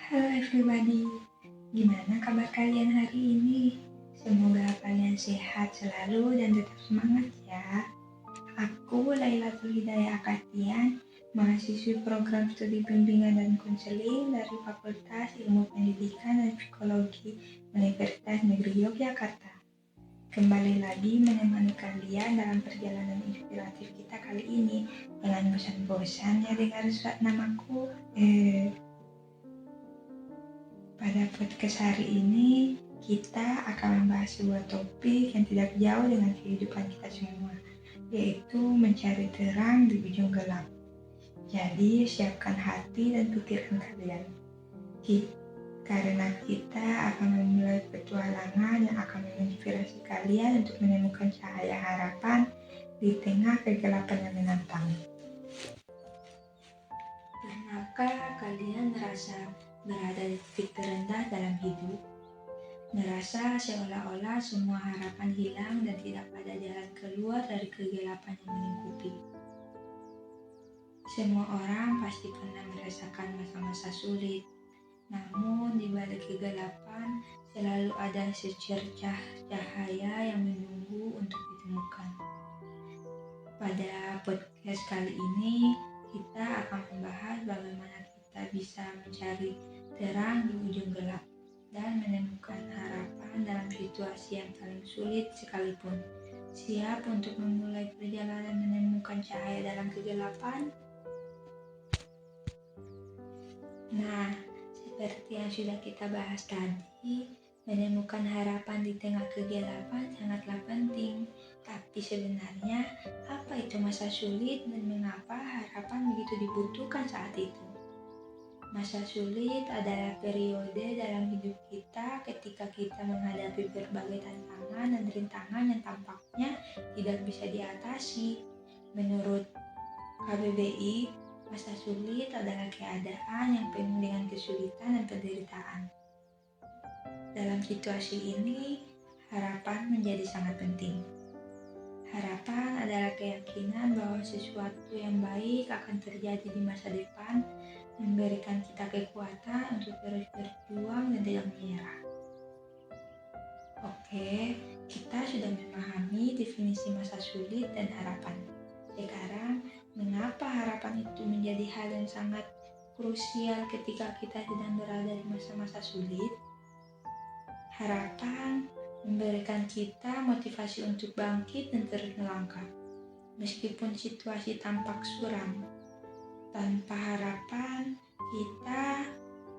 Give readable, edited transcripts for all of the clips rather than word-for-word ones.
Halo everybody, gimana kabar kalian hari ini? Semoga kalian sehat selalu dan tetap semangat ya. Aku Lailatul Hidayah Akatian, mahasiswi program studi bimbingan dan konseling dari Fakultas Ilmu Pendidikan dan Psikologi Universitas Negeri Yogyakarta. Kembali lagi menemani kalian dalam perjalanan inspiratif kita kali ini. Jangan bosan-bosan ya dengar namaku. Pada podcast hari ini, kita akan membahas sebuah topik yang tidak jauh dengan kehidupan kita semua, yaitu mencari terang di ujung gelap. Jadi, siapkan hati dan pikiran kalian. Karena kita akan memulai petualangan yang akan menginspirasi kalian untuk menemukan cahaya harapan di tengah kegelapan yang menantang. Pernahkah kalian merasa berada di titik terendah dalam hidup? Merasa seolah-olah semua harapan hilang dan tidak ada jalan keluar dari kegelapan yang melingkupi. Semua orang pasti pernah merasakan masa-masa sulit. Namun di balik kegelapan selalu ada secercah cahaya yang menunggu untuk ditemukan. Pada podcast kali ini kita akan membahas bagaimana kita bisa mencari terang di ujung gelap dan menemukan harapan dalam situasi yang paling sulit sekalipun. Siap untuk memulai perjalanan menemukan cahaya dalam kegelapan? Nah, seperti yang sudah kita bahas tadi, menemukan harapan di tengah kegelapan sangatlah penting. Tapi sebenarnya, apa itu masa sulit dan mengapa harapan begitu dibutuhkan saat itu? Masa sulit adalah periode dalam hidup kita ketika kita menghadapi berbagai tantangan dan rintangan yang tampaknya tidak bisa diatasi. Menurut KBBI, masa sulit adalah keadaan yang penuh dengan kesulitan dan penderitaan. Dalam situasi ini, harapan menjadi sangat penting. Harapan adalah keyakinan bahwa sesuatu yang baik akan terjadi di masa depan, memberikan kita kekuatan untuk terus berjuang dan tidak menyerah. Oke, kita sudah memahami definisi masa sulit dan harapan. Sekarang, mengapa harapan itu menjadi hal yang sangat krusial ketika kita sedang berada di masa-masa sulit? Harapan memberikan kita motivasi untuk bangkit dan terus melangkah. Meskipun situasi tampak suram, tanpa harapan kita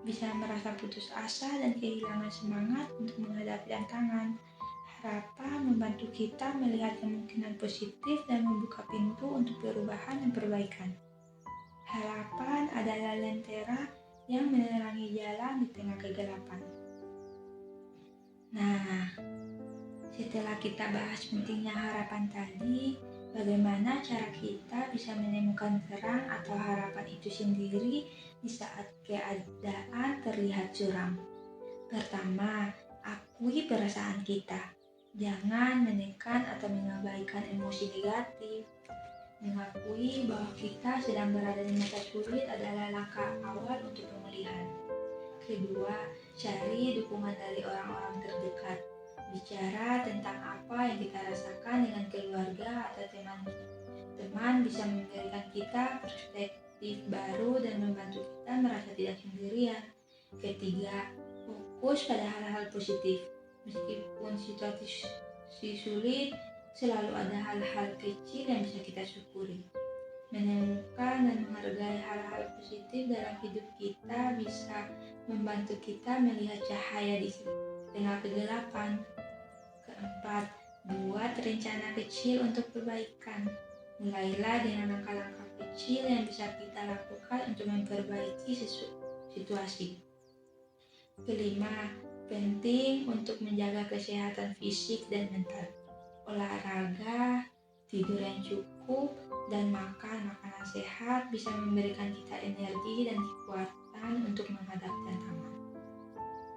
bisa merasa putus asa dan kehilangan semangat untuk menghadapi tantangan. Harapan membantu kita melihat kemungkinan positif dan membuka pintu untuk perubahan dan perbaikan. Harapan adalah lentera yang menerangi jalan di tengah kegelapan. Nah, setelah kita bahas pentingnya harapan tadi, bagaimana cara kita bisa menemukan terang atau harapan itu sendiri di saat keadaan terlihat suram? Pertama, akui perasaan kita. Jangan menekan atau mengabaikan emosi negatif. Mengakui bahwa kita sedang berada di masa sulit adalah langkah awal untuk pemulihan. Kedua, cari dukungan dari orang-orang terdekat. Bicara tentang apa yang kita rasakan dengan keluarga atau teman bisa memberikan kita perspektif baru dan membantu kita merasa tidak sendirian. Ketiga, fokus pada hal-hal positif. Meskipun situasi sulit, selalu ada hal-hal kecil yang bisa kita syukuri. Menemukan dan menghargai hal-hal positif dalam hidup kita bisa membantu kita melihat cahaya di tengah kegelapan. Keempat, buat rencana kecil untuk perbaikan. Mulailah dengan langkah-langkah kecil yang bisa kita lakukan untuk memperbaiki situasi. Kelima, penting untuk menjaga kesehatan fisik dan mental. Olahraga, tidur yang cukup, dan makan makanan sehat bisa memberikan kita energi dan kekuatan untuk menghadapi tantangan.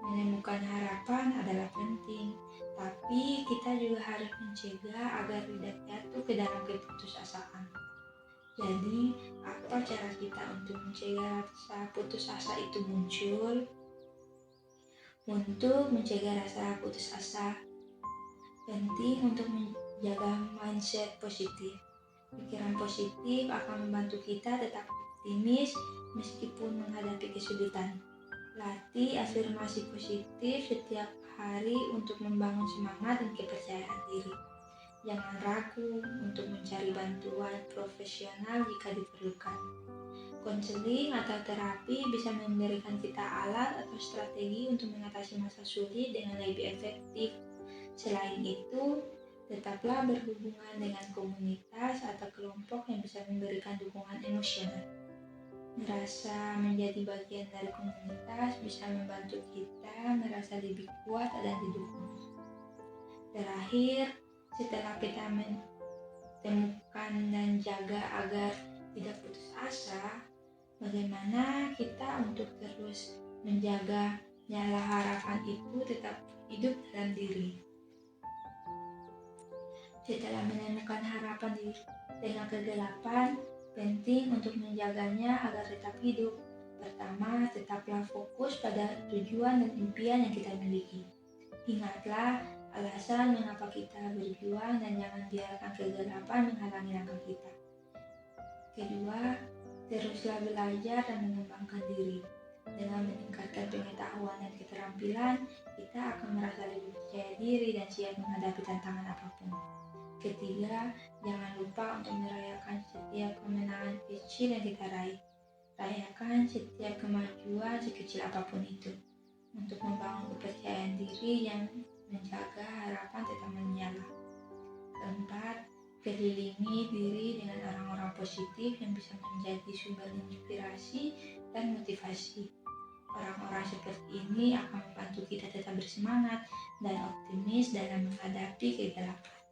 Menemukan harapan adalah penting, tapi kita juga harus mencegah agar tidak jatuh ke dalam keputusasaan. Jadi, apa cara kita untuk mencegah rasa putus asa itu muncul? untuk mencegah rasa putus asa. Penting untuk menjaga mindset positif. Pikiran positif akan membantu kita tetap optimis meskipun menghadapi kesulitan. Latih afirmasi positif setiap hari untuk membangun semangat dan kepercayaan diri. Jangan ragu untuk mencari bantuan profesional jika diperlukan. Konseling atau terapi bisa memberikan kita alat atau strategi untuk mengatasi masa sulit dengan lebih efektif. Selain itu, tetaplah berhubungan dengan komunitas atau kelompok yang bisa memberikan dukungan emosional. Merasa menjadi bagian dari komunitas bisa membantu kita merasa lebih kuat dan didukung. Terakhir, setelah kita menemukan dan jaga agar tidak putus asa, bagaimana kita untuk terus menjaga nyala harapan itu tetap hidup dalam diri. Setelah menemukan harapan di tengah kegelapan, penting untuk menjaganya agar tetap hidup. Pertama, tetaplah fokus pada tujuan dan impian yang kita miliki. Ingatlah alasan mengapa kita berjuang dan jangan biarkan kegelapan menghalangi langkah kita. Kedua, teruslah belajar dan mengembangkan diri. Dengan meningkatkan pengetahuan dan keterampilan, kita akan merasa lebih percaya diri dan siap menghadapi tantangan apapun. Ketiga, jangan lupa untuk merayakan setiap kemenangan kecil yang kita raih. Rayakan setiap kemajuan sekecil apapun itu, untuk membangun kepercayaan diri yang menjaga harapan tetap menyala. Keempat, kelilingi diri dengan orang-orang positif yang bisa menjadi sumber inspirasi dan motivasi. Orang-orang seperti ini akan membantu kita tetap bersemangat dan optimis dalam menghadapi kegelapan.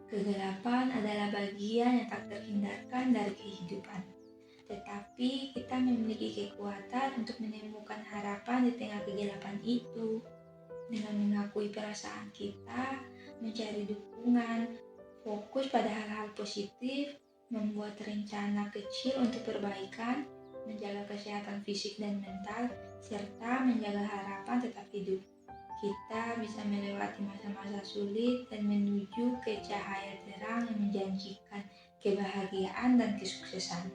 Kegelapan adalah bagian yang tak terhindarkan dari kehidupan. Tetapi kita memiliki kekuatan untuk menemukan harapan di tengah kegelapan itu. Dengan mengakui perasaan kita, mencari dukungan, fokus pada hal-hal positif, membuat rencana kecil untuk perbaikan, menjaga kesehatan fisik dan mental, serta menjaga harapan tetap hidup. Kita bisa melewati masa-masa sulit dan menuju ke cahaya terang yang menjanjikan kebahagiaan dan kesuksesan.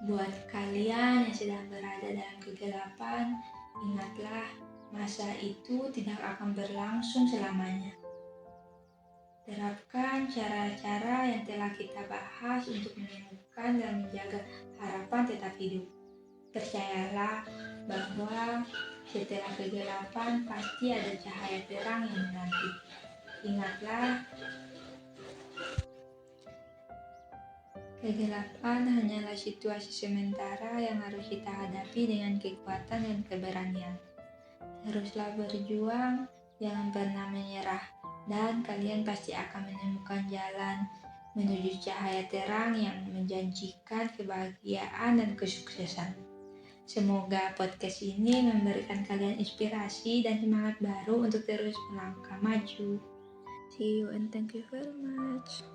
Buat kalian yang sedang berada dalam kegelapan, ingatlah masa itu tidak akan berlangsung selamanya. Terapkan cara-cara yang telah kita bahas untuk menemukan dan menjaga harapan tetap hidup. Percayalah bahwa setelah kegelapan pasti ada cahaya terang yang menanti. Ingatlah, kegelapan hanyalah situasi sementara yang harus kita hadapi dengan kekuatan dan keberanian. Teruslah berjuang, jangan pernah menyerah, dan kalian pasti akan menemukan jalan menuju cahaya terang yang menjanjikan kebahagiaan dan kesuksesan. Semoga podcast ini memberikan kalian inspirasi dan semangat baru untuk terus melangkah maju. See you and thank you very much.